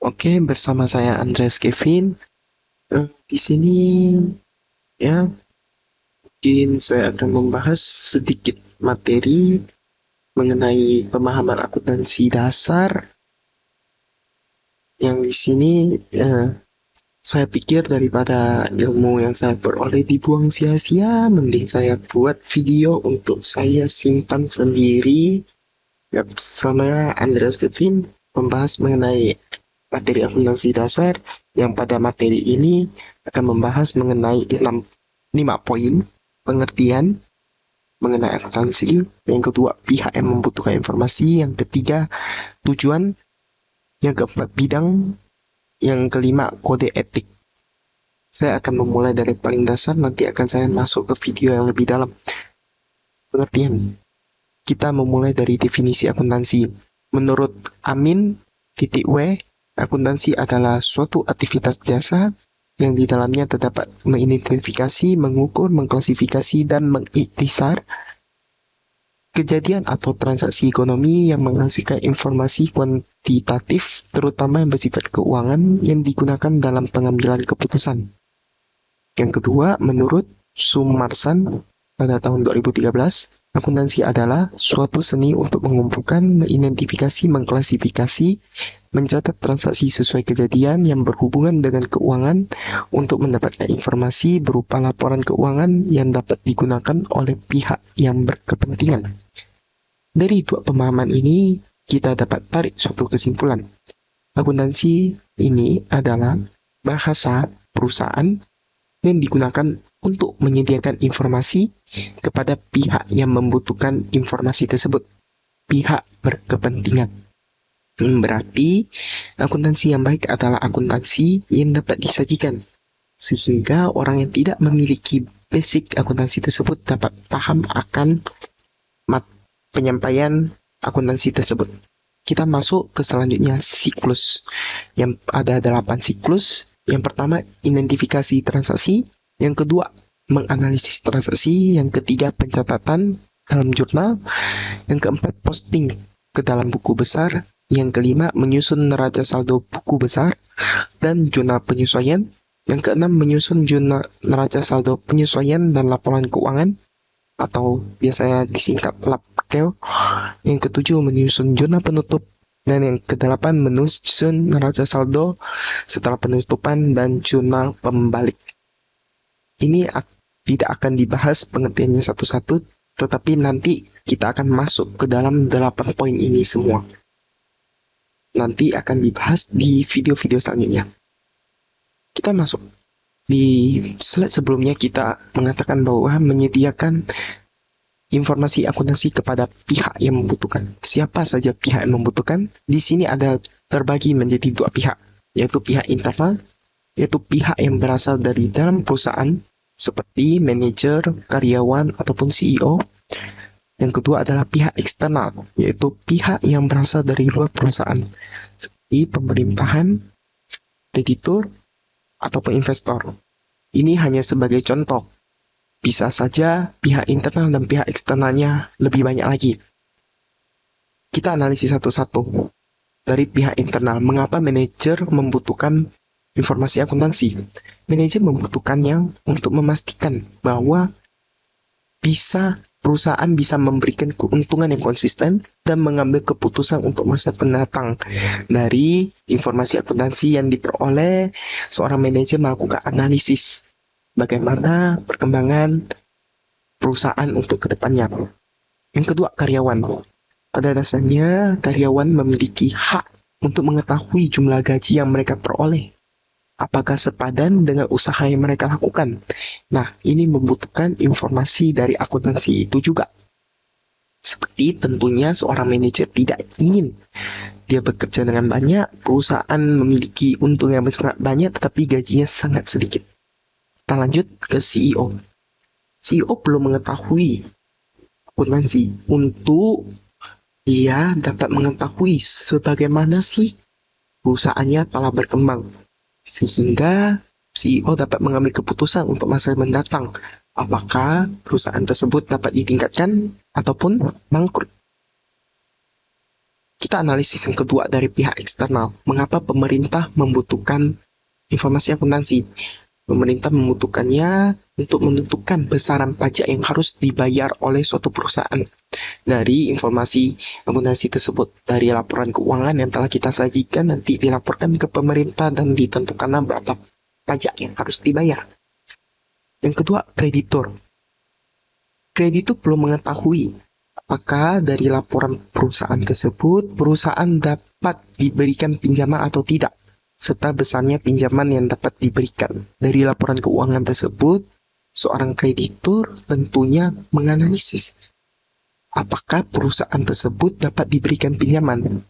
Oke, bersama saya Andreas Kevin. Di sini ya, mungkin saya akan membahas sedikit materi mengenai pemahaman akuntansi dasar yang di sini saya pikir daripada ilmu yang saya peroleh dibuang sia-sia, mending saya buat video untuk saya simpan sendiri. Ya, bersama Andreas Kevin membahas mengenai materi akuntansi dasar yang pada materi ini akan membahas mengenai 5 poin pengertian mengenai akuntansi, yang kedua pihak yang membutuhkan informasi, yang ketiga tujuan, yang keempat bidang, yang kelima kode etik. Saya akan memulai dari paling dasar, nanti akan saya masuk ke video yang lebih dalam. Pengertian. Kita memulai dari definisi akuntansi. Menurut Amin.W, akuntansi adalah suatu aktivitas jasa yang di dalamnya terdapat mengidentifikasi, mengukur, mengklasifikasi, dan mengiktisar kejadian atau transaksi ekonomi yang menghasilkan informasi kuantitatif, terutama yang bersifat keuangan yang digunakan dalam pengambilan keputusan. Yang kedua, menurut Sumarsan pada tahun 2013, akuntansi adalah suatu seni untuk mengumpulkan, mengidentifikasi, mengklasifikasi, mencatat transaksi sesuai kejadian yang berhubungan dengan keuangan untuk mendapatkan informasi berupa laporan keuangan yang dapat digunakan oleh pihak yang berkepentingan. Dari dua pemahaman ini, kita dapat tarik suatu kesimpulan. Akuntansi ini adalah bahasa perusahaan yang digunakan untuk menyediakan informasi kepada pihak yang membutuhkan informasi tersebut, pihak berkepentingan. Berarti, akuntansi yang baik adalah akuntansi yang dapat disajikan, sehingga orang yang tidak memiliki basic akuntansi tersebut dapat paham akan penyampaian akuntansi tersebut. Kita masuk ke selanjutnya, siklus. Yang ada 8 siklus. Yang pertama, identifikasi transaksi. Yang kedua, menganalisis transaksi. Yang ketiga, pencatatan dalam jurnal. Yang keempat, posting ke dalam buku besar. Yang kelima, menyusun neraca saldo buku besar dan jurnal penyesuaian. Yang keenam, menyusun jurnal neraca saldo penyesuaian dan laporan keuangan, atau biasanya disingkat LAPKEO. Yang ketujuh, menyusun jurnal penutup. Dan yang kedelapan, menyusun neraca saldo setelah penutupan dan jurnal pembalik. Ini tidak akan dibahas pengertiannya satu-satu, tetapi nanti kita akan masuk ke dalam 8 poin ini semua. Nanti akan dibahas di video-video selanjutnya. Kita masuk. Di slide sebelumnya kita mengatakan bahwa menyediakan informasi akuntansi kepada pihak yang membutuhkan. Siapa saja pihak yang membutuhkan? Di sini ada terbagi menjadi 2 pihak, yaitu pihak internal, yaitu pihak yang berasal dari dalam perusahaan, seperti manajer, karyawan, ataupun CEO. Yang kedua adalah pihak eksternal, yaitu pihak yang berasal dari luar perusahaan, seperti pemerintahan, kreditur, ataupun investor. Ini hanya sebagai contoh. Bisa saja pihak internal dan pihak eksternalnya lebih banyak lagi. Kita analisis satu-satu. Dari pihak internal, mengapa manajer membutuhkan informasi akuntansi? Manajer membutuhkannya untuk memastikan bahwa perusahaan bisa memberikan keuntungan yang konsisten dan mengambil keputusan untuk masa mendatang. Dari informasi akuntansi yang diperoleh, seorang manajer melakukan analisis bagaimana perkembangan perusahaan untuk kedepannya. Yang kedua, karyawan. Pada dasarnya, karyawan memiliki hak untuk mengetahui jumlah gaji yang mereka peroleh. Apakah sepadan dengan usaha yang mereka lakukan? Nah, ini membutuhkan informasi dari akuntansi itu juga. Seperti tentunya seorang manajer tidak ingin dia bekerja dengan banyak, perusahaan memiliki untung yang sangat banyak, tetapi gajinya sangat sedikit. Kita lanjut ke CEO. CEO perlu mengetahui akuntansi untuk dia dapat mengetahui sebagaimana sih perusahaannya telah berkembang, sehingga CEO dapat mengambil keputusan untuk masa mendatang, apakah perusahaan tersebut dapat ditingkatkan ataupun bangkrut. Kita analisis yang kedua dari pihak eksternal. Mengapa pemerintah membutuhkan informasi akuntansi? Pemerintah membutuhkannya untuk menentukan besaran pajak yang harus dibayar oleh suatu perusahaan. Dari informasi akuntansi tersebut, dari laporan keuangan yang telah kita sajikan, nanti dilaporkan ke pemerintah dan ditentukanlah berapa pajak yang harus dibayar. Yang kedua, kreditur. Kreditur perlu mengetahui apakah dari laporan perusahaan tersebut, perusahaan dapat diberikan pinjaman atau tidak, serta besarnya pinjaman yang dapat diberikan. Dari laporan keuangan tersebut, seorang kreditur tentunya menganalisis apakah perusahaan tersebut dapat diberikan pinjaman.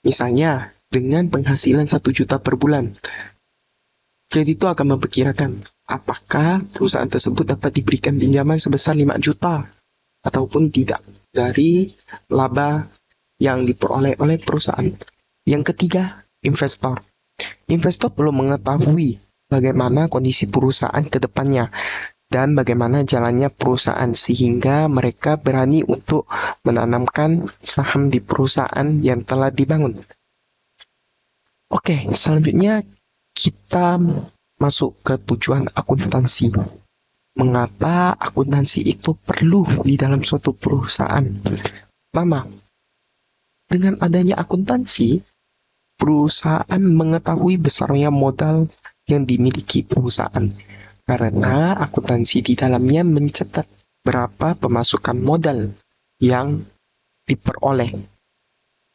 Misalnya, dengan penghasilan 1 juta per bulan, kreditur akan memperkirakan apakah perusahaan tersebut dapat diberikan pinjaman sebesar 5 juta ataupun tidak dari laba yang diperoleh oleh perusahaan. Yang ketiga, investor. Investor perlu mengetahui bagaimana kondisi perusahaan ke depannya dan bagaimana jalannya perusahaan sehingga mereka berani untuk menanamkan saham di perusahaan yang telah dibangun. Oke, selanjutnya kita masuk ke tujuan akuntansi. Mengapa akuntansi itu perlu di dalam suatu perusahaan? Pertama, dengan adanya akuntansi, perusahaan mengetahui besarnya modal yang dimiliki perusahaan. Karena akuntansi di dalamnya mencatat berapa pemasukan modal yang diperoleh.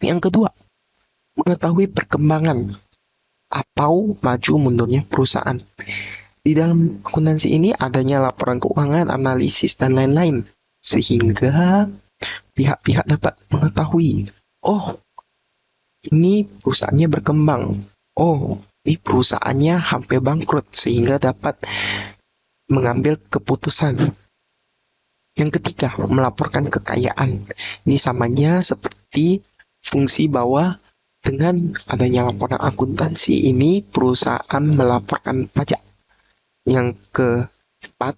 Yang kedua, mengetahui perkembangan atau maju mundurnya perusahaan. Di dalam akuntansi ini adanya laporan keuangan, analisis, dan lain-lain. Sehingga pihak-pihak dapat mengetahui, oh, ini perusahaannya berkembang. Oh, ini perusahaannya hampir bangkrut sehingga dapat mengambil keputusan. Yang ketiga, melaporkan kekayaan. Ini samanya seperti fungsi bahwa dengan adanya laporan akuntansi ini perusahaan melaporkan pajak. Yang keempat,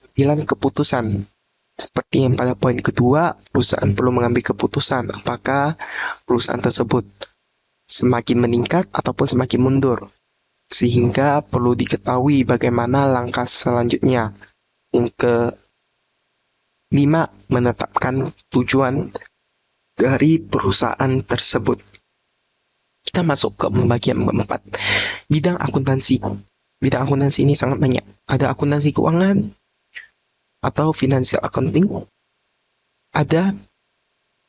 pengambilan keputusan. Seperti yang pada poin kedua, perusahaan perlu mengambil keputusan apakah perusahaan tersebut semakin meningkat ataupun semakin mundur. Sehingga perlu diketahui bagaimana langkah selanjutnya. Yang kelima, menetapkan tujuan dari perusahaan tersebut. Kita masuk ke bagian keempat, bidang akuntansi. Bidang akuntansi ini sangat banyak. Ada akuntansi keuangan, atau financial accounting, ada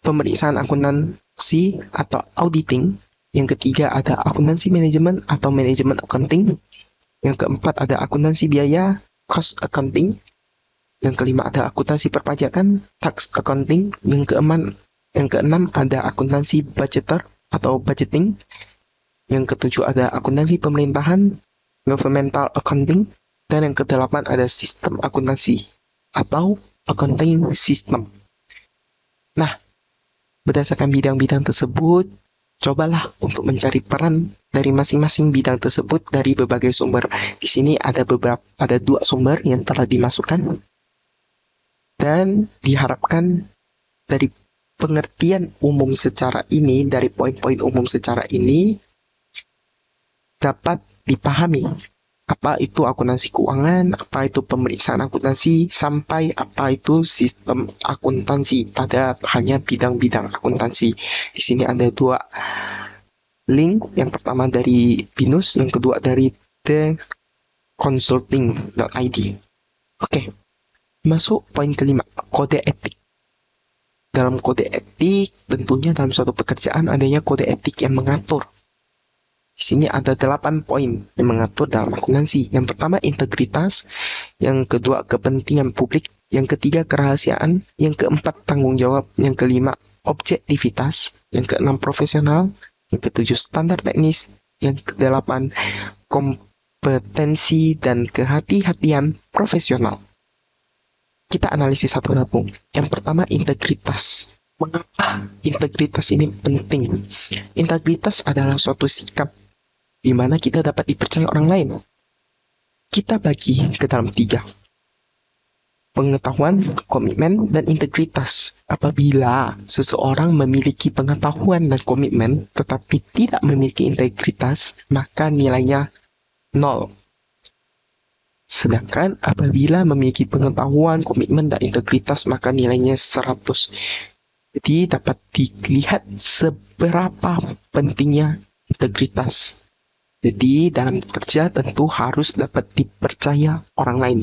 pemeriksaan akuntansi atau auditing, yang ketiga ada akuntansi manajemen atau manajemen accounting, yang keempat ada akuntansi biaya, cost accounting, yang kelima ada akuntansi perpajakan, tax accounting, yang keenam ada akuntansi budgeter atau budgeting, yang ketujuh ada akuntansi pemerintahan, governmental accounting, dan yang kedelapan ada sistem akuntansi atau accounting system. Nah, berdasarkan bidang-bidang tersebut, cobalah untuk mencari peran dari masing-masing bidang tersebut dari berbagai sumber. Di sini ada 2 sumber yang telah dimasukkan dan diharapkan dari pengertian umum secara ini, dari poin-poin umum secara ini dapat dipahami apa itu akuntansi keuangan, apa itu pemeriksaan akuntansi, sampai apa itu sistem akuntansi pada hanya bidang-bidang akuntansi. Di sini ada 2 link, yang pertama dari Binus, yang kedua dari theconsulting.id. Oke, masuk poin kelima, kode etik. Dalam kode etik, tentunya dalam suatu pekerjaan adanya kode etik yang mengatur. Di sini ada 8 poin yang mengatur dalam akuntansi. Yang pertama, integritas. Yang kedua, kepentingan publik. Yang ketiga, kerahasiaan. Yang keempat, tanggung jawab. Yang kelima, objektivitas. Yang keenam, profesional. Yang ketujuh, standar teknis. Yang kedelapan, kompetensi dan kehati-hatian profesional. Kita analisis satu-satu. Yang pertama, integritas. Mengapa integritas ini penting? Integritas adalah suatu sikap di mana kita dapat dipercaya orang lain. Kita bagi ke dalam 3. pengetahuan, komitmen, dan integritas. Apabila seseorang memiliki pengetahuan dan komitmen tetapi tidak memiliki integritas, maka nilainya 0. Sedangkan apabila memiliki pengetahuan, komitmen, dan integritas, maka nilainya 100. Jadi dapat dilihat seberapa pentingnya integritas. Jadi dalam bekerja tentu harus dapat dipercaya orang lain.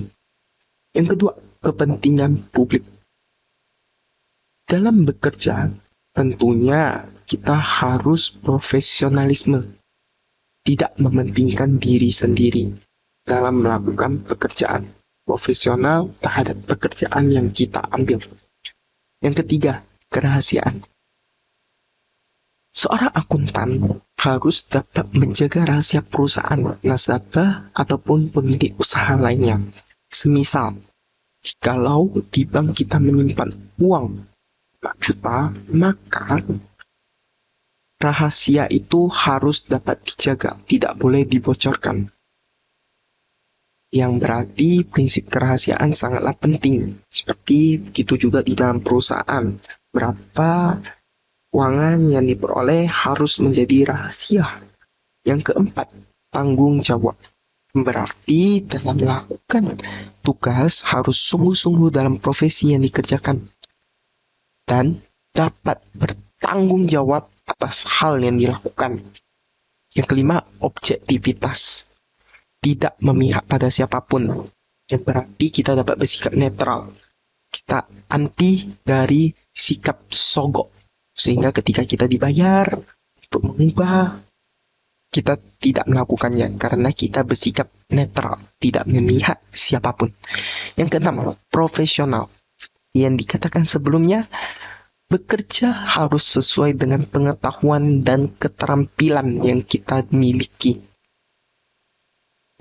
Yang kedua, kepentingan publik. Dalam bekerja, tentunya kita harus profesionalisme, tidak mementingkan diri sendiri dalam melakukan pekerjaan, profesional terhadap pekerjaan yang kita ambil. Yang ketiga, kerahasiaan. Seorang akuntan harus dapat menjaga rahasia perusahaan, nasabah, ataupun pemilik usaha lainnya. Semisal, jikalau di bank kita menyimpan uang 4 juta, maka rahasia itu harus dapat dijaga, tidak boleh dibocorkan. Yang berarti prinsip kerahasiaan sangatlah penting. Seperti begitu juga di dalam perusahaan. Berapa keuangan yang diperoleh harus menjadi rahasia. Yang keempat, tanggung jawab. Berarti dalam melakukan tugas harus sungguh-sungguh dalam profesi yang dikerjakan. Dan dapat bertanggung jawab atas hal yang dilakukan. Yang kelima, objektivitas. Tidak memihak pada siapapun. Yang berarti kita dapat bersikap netral. Kita anti dari sikap sogok. Sehingga ketika kita dibayar untuk mengubah, kita tidak melakukannya karena kita bersikap netral, tidak memihak siapapun. Yang keenam, profesional. Yang dikatakan sebelumnya, bekerja harus sesuai dengan pengetahuan dan keterampilan yang kita miliki.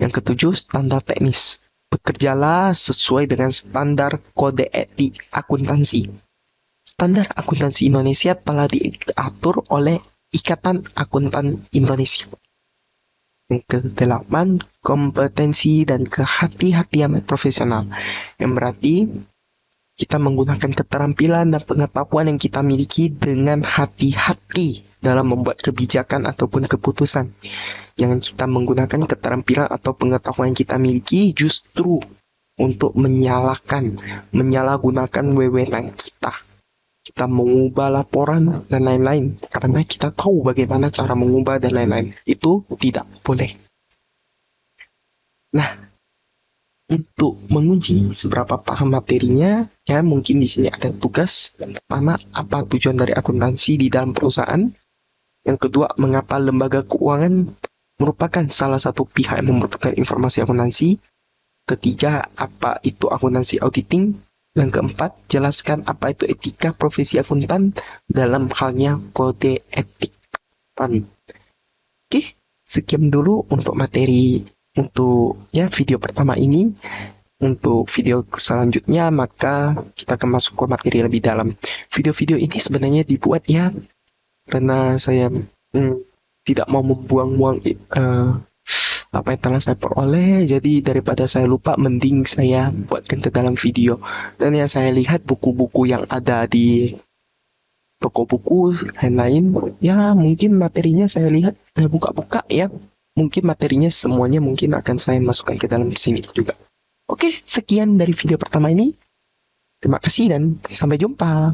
Yang ketujuh, standar teknis. Bekerjalah sesuai dengan standar kode etik akuntansi. Standar akuntansi Indonesia telah diatur oleh Ikatan Akuntan Indonesia. Yang kedelapan, kompetensi dan kehati-hatian profesional. Yang berarti kita menggunakan keterampilan dan pengetahuan yang kita miliki dengan hati-hati dalam membuat kebijakan ataupun keputusan. Jangan kita menggunakan keterampilan atau pengetahuan yang kita miliki justru untuk menyalahgunakan wewenang kita. Kita mengubah laporan dan lain-lain karena kita tahu bagaimana cara mengubah dan lain-lain. Itu tidak boleh. Nah, untuk menguji seberapa paham materinya, ya mungkin di sini ada tugas. Yang pertama, apa tujuan dari akuntansi di dalam perusahaan? Yang kedua, mengapa lembaga keuangan merupakan salah satu pihak yang membutuhkan informasi akuntansi? Ketiga, apa itu akuntansi auditing? Yang keempat, jelaskan apa itu etika profesi akuntan dalam halnya kode etik akuntan. Oke, sekian dulu untuk materi untuk video pertama ini. Untuk video selanjutnya maka kita akan masuk ke materi lebih dalam. Video-video ini sebenarnya dibuat karena saya tidak mau membuang-buang apa yang telah saya peroleh, jadi daripada saya lupa mending saya buatkan ke dalam video. Dan yang saya lihat buku-buku yang ada di toko buku lain-lain, ya mungkin materinya saya lihat buka-buka ya, mungkin materinya semuanya mungkin akan saya masukkan ke dalam sini juga. Oke, sekian dari video pertama ini. Terima kasih dan sampai jumpa.